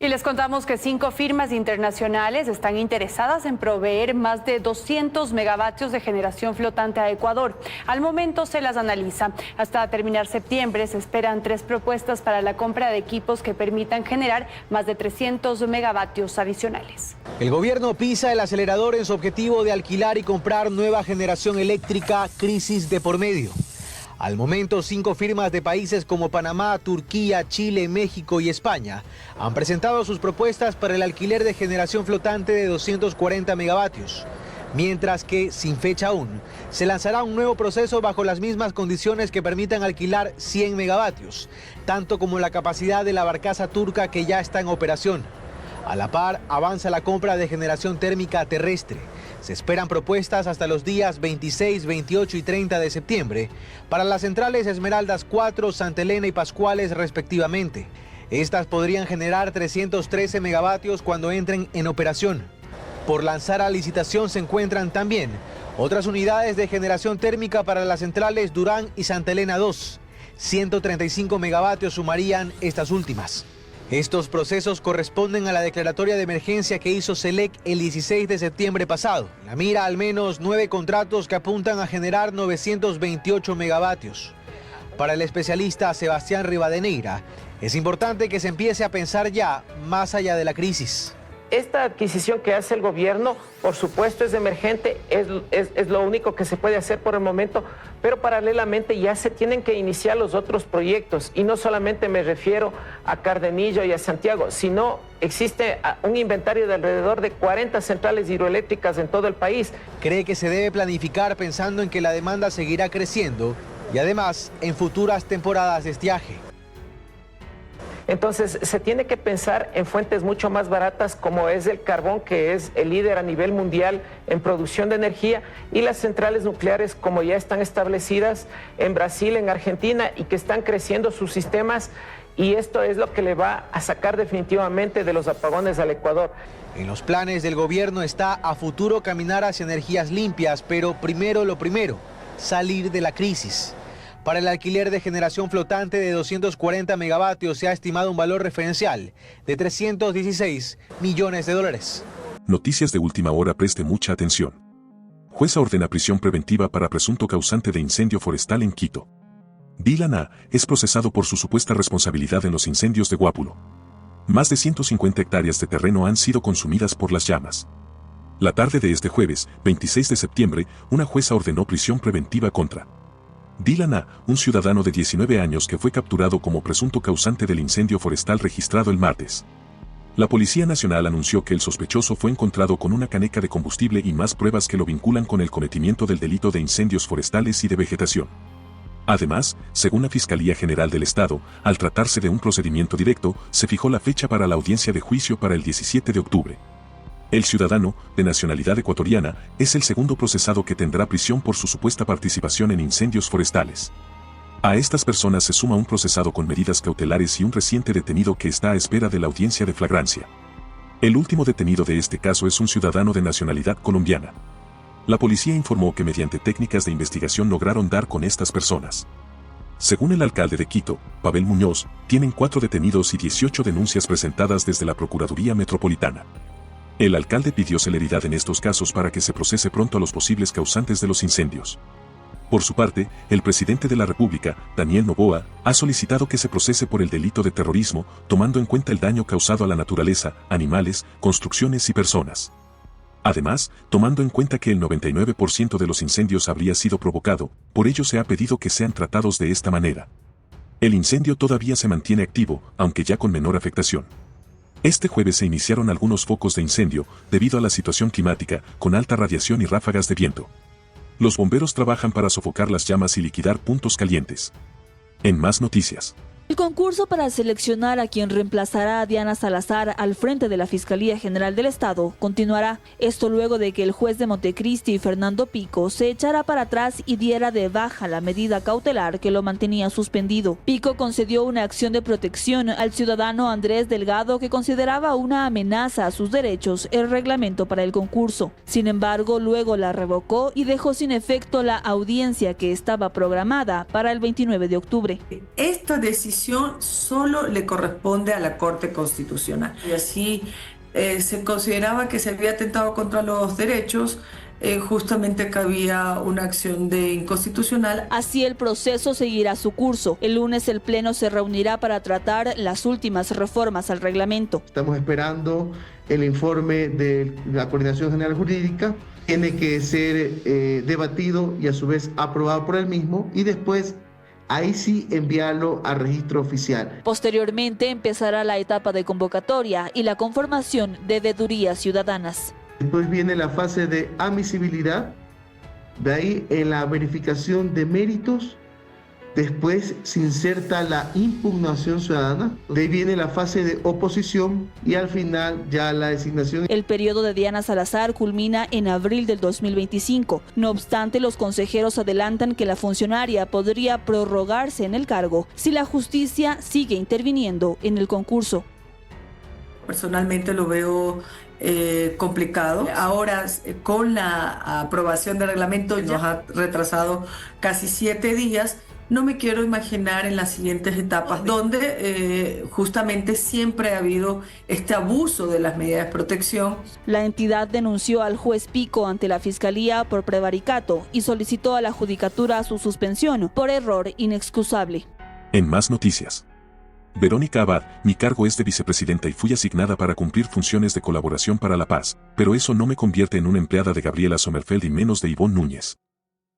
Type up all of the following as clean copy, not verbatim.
Y les contamos que 5 firmas internacionales están interesadas en proveer más de 200 megavatios de generación flotante a Ecuador. Al momento se las analiza. Hasta terminar septiembre se esperan 3 propuestas para la compra de equipos que permitan generar más de 300 megavatios adicionales. El gobierno pisa el acelerador en su objetivo de alquilar y comprar nueva generación eléctrica, crisis de por medio. Al momento, 5 firmas de países como Panamá, Turquía, Chile, México y España han presentado sus propuestas para el alquiler de generación flotante de 240 megavatios. Mientras que, sin fecha aún, se lanzará un nuevo proceso bajo las mismas condiciones que permitan alquilar 100 megavatios, tanto como la capacidad de la barcaza turca que ya está en operación. A la par, avanza la compra de generación térmica terrestre. Se esperan propuestas hasta los días 26, 28 y 30 de septiembre para las centrales Esmeraldas 4, Santa Elena y Pascuales respectivamente. Estas podrían generar 313 megavatios cuando entren en operación. Por lanzar a licitación se encuentran también otras unidades de generación térmica para las centrales Durán y Santa Elena 2. 135 megavatios sumarían estas últimas. Estos procesos corresponden a la declaratoria de emergencia que hizo SELEC el 16 de septiembre pasado. La mira al menos 9 contratos que apuntan a generar 928 megavatios. Para el especialista Sebastián Rivadeneira, es importante que se empiece a pensar ya más allá de la crisis. Esta adquisición que hace el gobierno, por supuesto, es emergente, es lo único que se puede hacer por el momento, pero paralelamente ya se tienen que iniciar los otros proyectos. Y no solamente me refiero a Cardenillo y a Santiago, sino existe un inventario de alrededor de 40 centrales hidroeléctricas en todo el país. Cree que se debe planificar pensando en que la demanda seguirá creciendo y además en futuras temporadas de estiaje. Entonces, se tiene que pensar en fuentes mucho más baratas como es el carbón, que es el líder a nivel mundial en producción de energía, y las centrales nucleares como ya están establecidas en Brasil, en Argentina, y que están creciendo sus sistemas, y esto es lo que le va a sacar definitivamente de los apagones al Ecuador. En los planes del gobierno está a futuro caminar hacia energías limpias, pero primero lo primero, salir de la crisis. Para el alquiler de generación flotante de 240 megavatios se ha estimado un valor referencial de 316 millones de dólares. Noticias de última hora, preste mucha atención. Jueza ordena prisión preventiva para presunto causante de incendio forestal en Quito. Dylan A. es procesado por su supuesta responsabilidad en los incendios de Guápulo. Más de 150 hectáreas de terreno han sido consumidas por las llamas. La tarde de este jueves, 26 de septiembre, una jueza ordenó prisión preventiva contra Dylan A., un ciudadano de 19 años que fue capturado como presunto causante del incendio forestal registrado el martes. La Policía Nacional anunció que el sospechoso fue encontrado con una caneca de combustible y más pruebas que lo vinculan con el cometimiento del delito de incendios forestales y de vegetación. Además, según la Fiscalía General del Estado, al tratarse de un procedimiento directo, se fijó la fecha para la audiencia de juicio para el 17 de octubre. El ciudadano, de nacionalidad ecuatoriana, es el segundo procesado que tendrá prisión por su supuesta participación en incendios forestales. A estas personas se suma un procesado con medidas cautelares y un reciente detenido que está a espera de la audiencia de flagrancia. El último detenido de este caso es un ciudadano de nacionalidad colombiana. La policía informó que mediante técnicas de investigación lograron dar con estas personas. Según el alcalde de Quito, Pavel Muñoz, tienen 4 detenidos y 18 denuncias presentadas desde la Procuraduría Metropolitana. El alcalde pidió celeridad en estos casos para que se procese pronto a los posibles causantes de los incendios. Por su parte, el presidente de la República, Daniel Noboa, ha solicitado que se procese por el delito de terrorismo, tomando en cuenta el daño causado a la naturaleza, animales, construcciones y personas. Además, tomando en cuenta que el 99% de los incendios habría sido provocado, por ello se ha pedido que sean tratados de esta manera. El incendio todavía se mantiene activo, aunque ya con menor afectación. Este jueves se iniciaron algunos focos de incendio, debido a la situación climática, con alta radiación y ráfagas de viento. Los bomberos trabajan para sofocar las llamas y liquidar puntos calientes. En más noticias. El concurso para seleccionar a quien reemplazará a Diana Salazar al frente de la Fiscalía General del Estado continuará. Esto luego de que el juez de Montecristi, Fernando Pico, se echara para atrás y diera de baja la medida cautelar que lo mantenía suspendido. Pico concedió una acción de protección al ciudadano Andrés Delgado, que consideraba una amenaza a sus derechos el reglamento para el concurso. Sin embargo, luego la revocó y dejó sin efecto la audiencia que estaba programada para el 29 de octubre. Esta decisión decisión solo le corresponde a la Corte Constitucional. Y así se consideraba que se había atentado contra los derechos, justamente que había una acción de inconstitucional. Así el proceso seguirá su curso. El lunes el Pleno se reunirá para tratar las últimas reformas al reglamento. Estamos esperando el informe de la Coordinación General Jurídica. Tiene que ser debatido y a su vez aprobado por el mismo y después ahí sí enviarlo a registro oficial. Posteriormente empezará la etapa de convocatoria y la conformación de veedurías ciudadanas. Después viene la fase de admisibilidad, de ahí en la verificación de méritos, después se inserta la impugnación ciudadana, de ahí viene la fase de oposición y al final ya la designación. El periodo de Diana Salazar culmina en abril del 2025. No obstante, los consejeros adelantan que la funcionaria podría prorrogarse en el cargo si la justicia sigue interviniendo en el concurso. Personalmente lo veo complicado. Ahora, con la aprobación del reglamento, nos ha retrasado casi 7 días. No me quiero imaginar en las siguientes etapas, donde justamente siempre ha habido este abuso de las medidas de protección. La entidad denunció al juez Pico ante la Fiscalía por prevaricato y solicitó a la Judicatura su suspensión por error inexcusable. En más noticias. Verónica Abad, mi cargo es de vicepresidenta y fui asignada para cumplir funciones de colaboración para la paz, pero eso no me convierte en una empleada de Gabriela Sommerfeld y menos de Ivonne Núñez.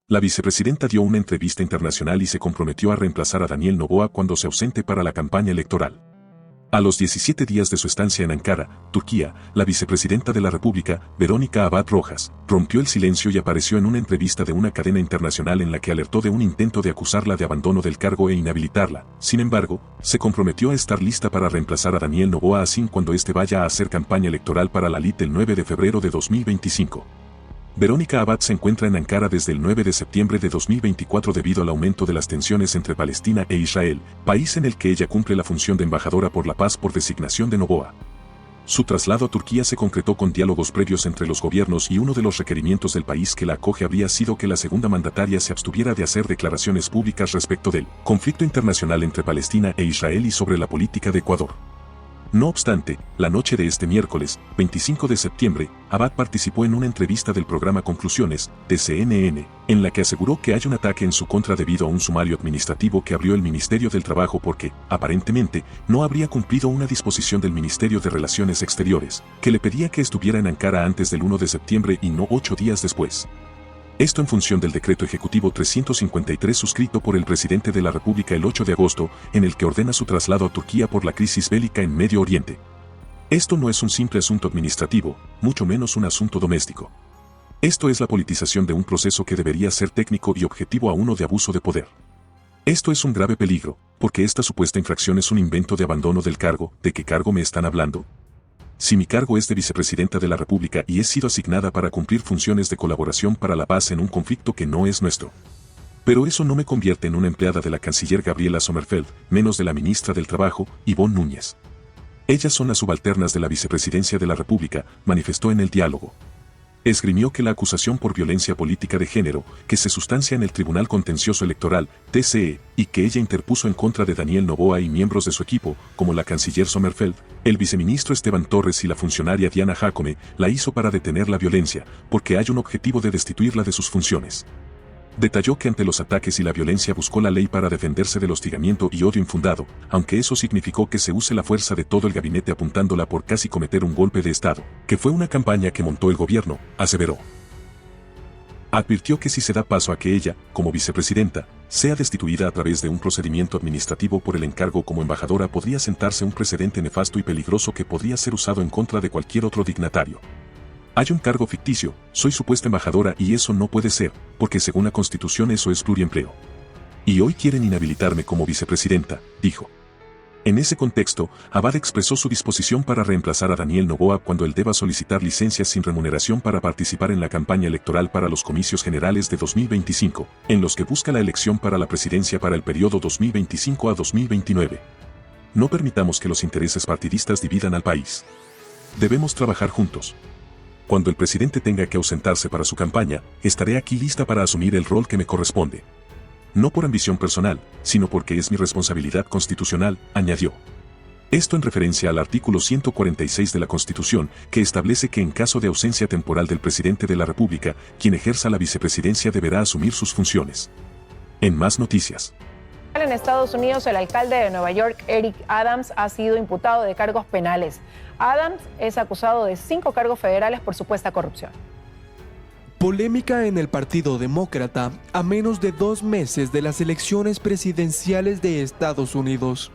La vicepresidenta dio una entrevista internacional y se comprometió a reemplazar a Daniel Noboa cuando se ausente para la campaña electoral. A los 17 días de su estancia en Ankara, Turquía, la vicepresidenta de la República, Verónica Abad Rojas, rompió el silencio y apareció en una entrevista de una cadena internacional en la que alertó de un intento de acusarla de abandono del cargo e inhabilitarla. Sin embargo, se comprometió a estar lista para reemplazar a Daniel Noboa así cuando éste vaya a hacer campaña electoral para la LIT el 9 de febrero de 2025. Verónica Abad se encuentra en Ankara desde el 9 de septiembre de 2024 debido al aumento de las tensiones entre Palestina e Israel, país en el que ella cumple la función de embajadora por la paz por designación de Noboa. Su traslado a Turquía se concretó con diálogos previos entre los gobiernos y uno de los requerimientos del país que la acoge habría sido que la segunda mandataria se abstuviera de hacer declaraciones públicas respecto del conflicto internacional entre Palestina e Israel y sobre la política de Ecuador. No obstante, la noche de este miércoles, 25 de septiembre, Abad participó en una entrevista del programa Conclusiones, de CNN, en la que aseguró que hay un ataque en su contra debido a un sumario administrativo que abrió el Ministerio del Trabajo porque, aparentemente, no habría cumplido una disposición del Ministerio de Relaciones Exteriores, que le pedía que estuviera en Ankara antes del 1 de septiembre y no 8 días después. Esto en función del decreto ejecutivo 353 suscrito por el presidente de la República el 8 de agosto, en el que ordena su traslado a Turquía por la crisis bélica en Medio Oriente. Esto no es un simple asunto administrativo, mucho menos un asunto doméstico. Esto es la politización de un proceso que debería ser técnico y objetivo a uno de abuso de poder. Esto es un grave peligro, porque esta supuesta infracción es un invento de abandono del cargo. ¿De qué cargo me están hablando? Si mi cargo es de vicepresidenta de la República y he sido asignada para cumplir funciones de colaboración para la paz en un conflicto que no es nuestro. Pero eso no me convierte en una empleada de la canciller Gabriela Sommerfeld, menos de la ministra del Trabajo, Ivonne Núñez. Ellas son las subalternas de la vicepresidencia de la República, manifestó en el diálogo. Esgrimió que la acusación por violencia política de género, que se sustancia en el Tribunal Contencioso Electoral, TCE, y que ella interpuso en contra de Daniel Noboa y miembros de su equipo, como la canciller Sommerfeld, el viceministro Esteban Torres y la funcionaria Diana Jacome, la hizo para detener la violencia, porque hay un objetivo de destituirla de sus funciones. Detalló que ante los ataques y la violencia buscó la ley para defenderse del hostigamiento y odio infundado, aunque eso significó que se use la fuerza de todo el gabinete apuntándola por casi cometer un golpe de Estado, que fue una campaña que montó el gobierno, aseveró. Advirtió que si se da paso a que ella, como vicepresidenta, sea destituida a través de un procedimiento administrativo por el encargo como embajadora podría sentarse un precedente nefasto y peligroso que podría ser usado en contra de cualquier otro dignatario. Hay un cargo ficticio, soy supuesta embajadora y eso no puede ser, porque según la Constitución eso es pluriempleo. Y hoy quieren inhabilitarme como vicepresidenta, dijo. En ese contexto, Abad expresó su disposición para reemplazar a Daniel Noboa cuando él deba solicitar licencias sin remuneración para participar en la campaña electoral para los comicios generales de 2025, en los que busca la elección para la presidencia para el periodo 2025 a 2029. No permitamos que los intereses partidistas dividan al país. Debemos trabajar juntos. Cuando el presidente tenga que ausentarse para su campaña, estaré aquí lista para asumir el rol que me corresponde. no por ambición personal, sino porque es mi responsabilidad constitucional, añadió. Esto en referencia al artículo 146 de la Constitución, que establece que en caso de ausencia temporal del presidente de la República, quien ejerza la vicepresidencia deberá asumir sus funciones. En más noticias. En Estados Unidos, el alcalde de Nueva York, Eric Adams, ha sido imputado de cargos penales. Adams es acusado de 5 cargos federales por supuesta corrupción. Polémica en el Partido Demócrata a menos de 2 meses de las elecciones presidenciales de Estados Unidos.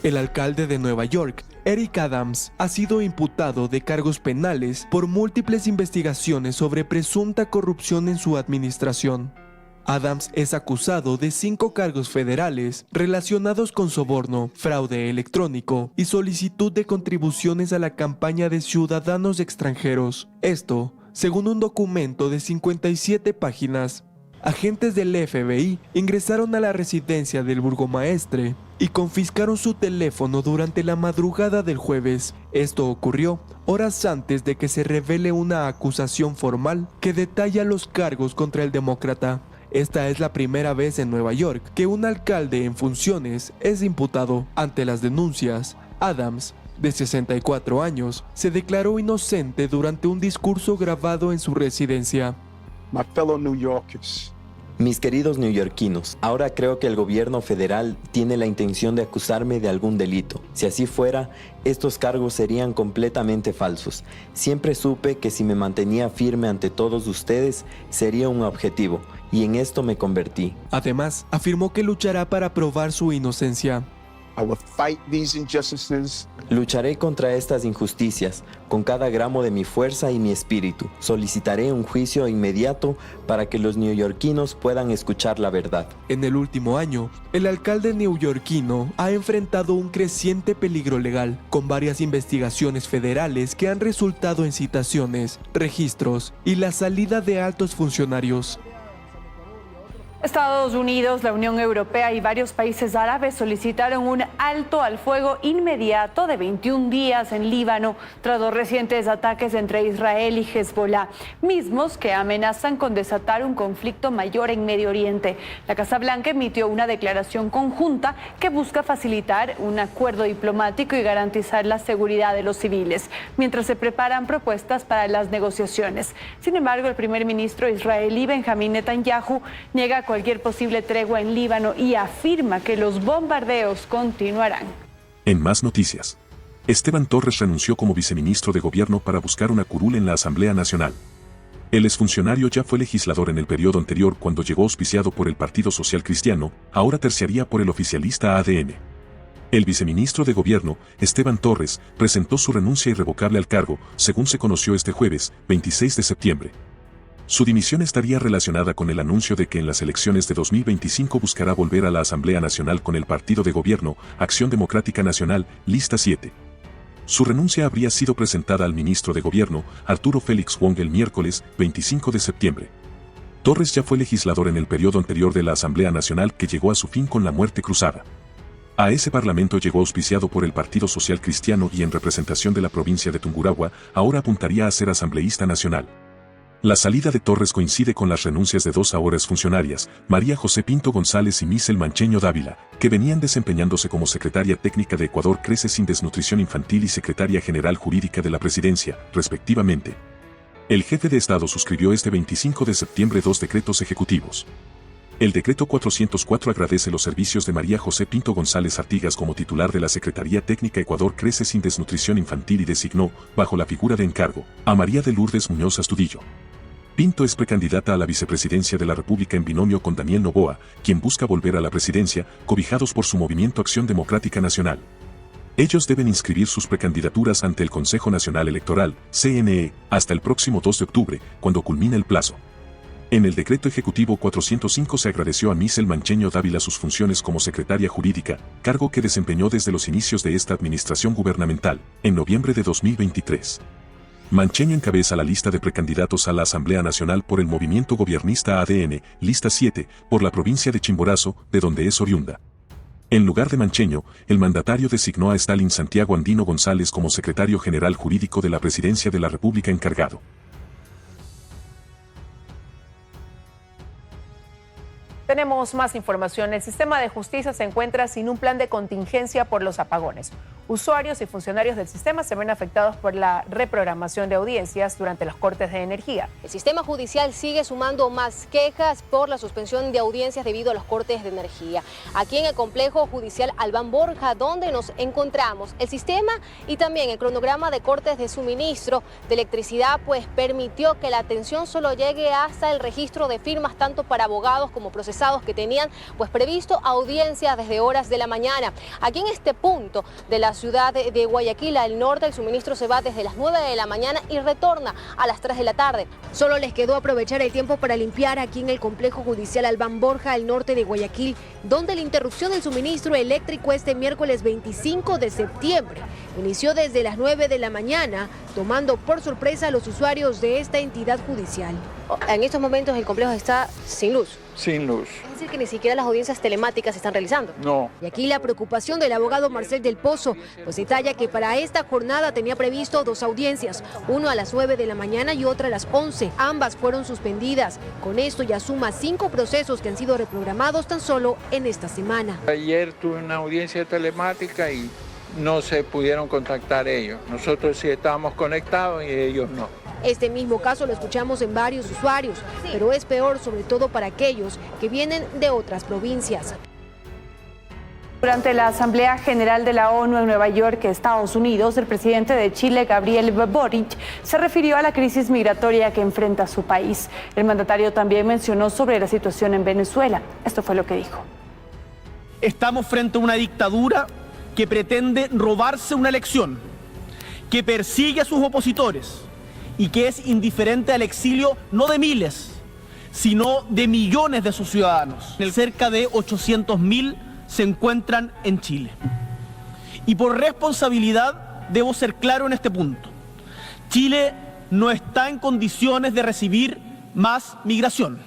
El alcalde de Nueva York, Eric Adams, ha sido imputado de cargos penales por múltiples investigaciones sobre presunta corrupción en su administración. Adams es acusado de 5 cargos federales relacionados con soborno, fraude electrónico y solicitud de contribuciones a la campaña de ciudadanos extranjeros. Esto, según un documento de 57 páginas. Agentes del FBI ingresaron a la residencia del burgomaestre y confiscaron su teléfono durante la madrugada del jueves. Esto ocurrió horas antes de que se revele una acusación formal que detalla los cargos contra el demócrata. Esta es la primera vez en Nueva York que un alcalde en funciones es imputado. Ante las denuncias, Adams, de 64 años, se declaró inocente durante un discurso grabado en su residencia. My fellow New Yorkers. Mis queridos neoyorquinos, ahora creo que el gobierno federal tiene la intención de acusarme de algún delito. Si así fuera, estos cargos serían completamente falsos. Siempre supe que si me mantenía firme ante todos ustedes, sería un objetivo, y en esto me convertí. Además, afirmó que luchará para probar su inocencia. I will fight these injustices. Lucharé contra estas injusticias con cada gramo de mi fuerza y mi espíritu. Solicitaré un juicio inmediato para que los neoyorquinos puedan escuchar la verdad. En el último año, el alcalde neoyorquino ha enfrentado un creciente peligro legal, con varias investigaciones federales que han resultado en citaciones, registros y la salida de altos funcionarios. Estados Unidos, la Unión Europea y varios países árabes solicitaron un alto al fuego inmediato de 21 días en Líbano tras los recientes ataques entre Israel y Hezbollah, mismos que amenazan con desatar un conflicto mayor en Medio Oriente. La Casa Blanca emitió una declaración conjunta que busca facilitar un acuerdo diplomático y garantizar la seguridad de los civiles, mientras se preparan propuestas para las negociaciones. Sin embargo, el primer ministro israelí Benjamín Netanyahu niega cualquier posible tregua en Líbano y afirma que los bombardeos continuarán. En más noticias. Esteban Torres renunció como viceministro de Gobierno para buscar una curul en la Asamblea Nacional. El exfuncionario ya fue legislador en el periodo anterior cuando llegó auspiciado por el Partido Social Cristiano, ahora terciaría por el oficialista ADN. El viceministro de Gobierno, Esteban Torres, presentó su renuncia irrevocable al cargo, según se conoció este jueves, 26 de septiembre. Su dimisión estaría relacionada con el anuncio de que en las elecciones de 2025 buscará volver a la Asamblea Nacional con el partido de gobierno, Acción Democrática Nacional, lista 7. Su renuncia habría sido presentada al ministro de Gobierno, Arturo Félix Wong, el miércoles, 25 de septiembre. Torres ya fue legislador en el periodo anterior de la Asamblea Nacional que llegó a su fin con la muerte cruzada. A ese parlamento llegó auspiciado por el Partido Social Cristiano y en representación de la provincia de Tungurahua, ahora apuntaría a ser asambleísta nacional. La salida de Torres coincide con las renuncias de 2 ahora exfuncionarias, María José Pinto González y Michel Mancheño Dávila, que venían desempeñándose como secretaria técnica de Ecuador Crece sin Desnutrición Infantil y secretaria general jurídica de la presidencia, respectivamente. El jefe de Estado suscribió este 25 de septiembre 2 decretos ejecutivos. El decreto 404 agradece los servicios de María José Pinto González Artigas como titular de la Secretaría Técnica Ecuador Crece sin Desnutrición Infantil y designó, bajo la figura de encargo, a María de Lourdes Muñoz Astudillo. Pinto es precandidata a la vicepresidencia de la República en binomio con Daniel Noboa, quien busca volver a la presidencia, cobijados por su movimiento Acción Democrática Nacional. Ellos deben inscribir sus precandidaturas ante el Consejo Nacional Electoral, CNE, hasta el próximo 2 de octubre, cuando culmine el plazo. En el decreto ejecutivo 405 se agradeció a Michel Mancheño Dávila sus funciones como secretaria jurídica, cargo que desempeñó desde los inicios de esta administración gubernamental, en noviembre de 2023. Mancheño encabeza la lista de precandidatos a la Asamblea Nacional por el movimiento gobiernista ADN, lista 7, por la provincia de Chimborazo, de donde es oriunda. En lugar de Mancheño, el mandatario designó a Stalin Santiago Andino González como secretario general jurídico de la Presidencia de la República encargado. Tenemos más información. El sistema de justicia se encuentra sin un plan de contingencia por los apagones. Usuarios y funcionarios del sistema se ven afectados por la reprogramación de audiencias durante los cortes de energía. El sistema judicial sigue sumando más quejas por la suspensión de audiencias debido a los cortes de energía. Aquí en el complejo judicial Albán Borja, donde nos encontramos, el sistema y también el cronograma de cortes de suministro de electricidad pues permitió que la atención solo llegue hasta el registro de firmas tanto para abogados como procesados que tenían pues previsto audiencias desde horas de la mañana. Aquí en este punto de la ciudad de Guayaquil, al norte, el suministro se va desde las 9 de la mañana y retorna a las 3 de la tarde. Solo les quedó aprovechar el tiempo para limpiar aquí en el complejo judicial Albán Borja, al norte de Guayaquil, donde la interrupción del suministro eléctrico este miércoles 25 de septiembre inició desde las 9 de la mañana, tomando por sorpresa a los usuarios de esta entidad judicial. En estos momentos el complejo está sin luz. Sin luz. Es decir, que ni siquiera las audiencias telemáticas se están realizando. No. Y aquí la preocupación del abogado Marcel del Pozo, pues detalla que para esta jornada tenía previsto 2 audiencias, uno a las 9 de la mañana y otra a las 11. Ambas fueron suspendidas. Con esto ya suma 5 procesos que han sido reprogramados tan solo en esta semana. Ayer tuve una audiencia telemática y no se pudieron contactar ellos. Nosotros sí estábamos conectados y ellos no. Este mismo caso lo escuchamos en varios usuarios, pero es peor sobre todo para aquellos que vienen de otras provincias. Durante la Asamblea General de la ONU en Nueva York, Estados Unidos, el presidente de Chile, Gabriel Boric, se refirió a la crisis migratoria que enfrenta su país. El mandatario también mencionó sobre la situación en Venezuela. Esto fue lo que dijo. Estamos frente a una dictadura que pretende robarse una elección, que persigue a sus opositores y que es indiferente al exilio no de miles, sino de millones de sus ciudadanos. Cerca de 800.000 se encuentran en Chile. Y por responsabilidad debo ser claro en este punto. Chile no está en condiciones de recibir más migración.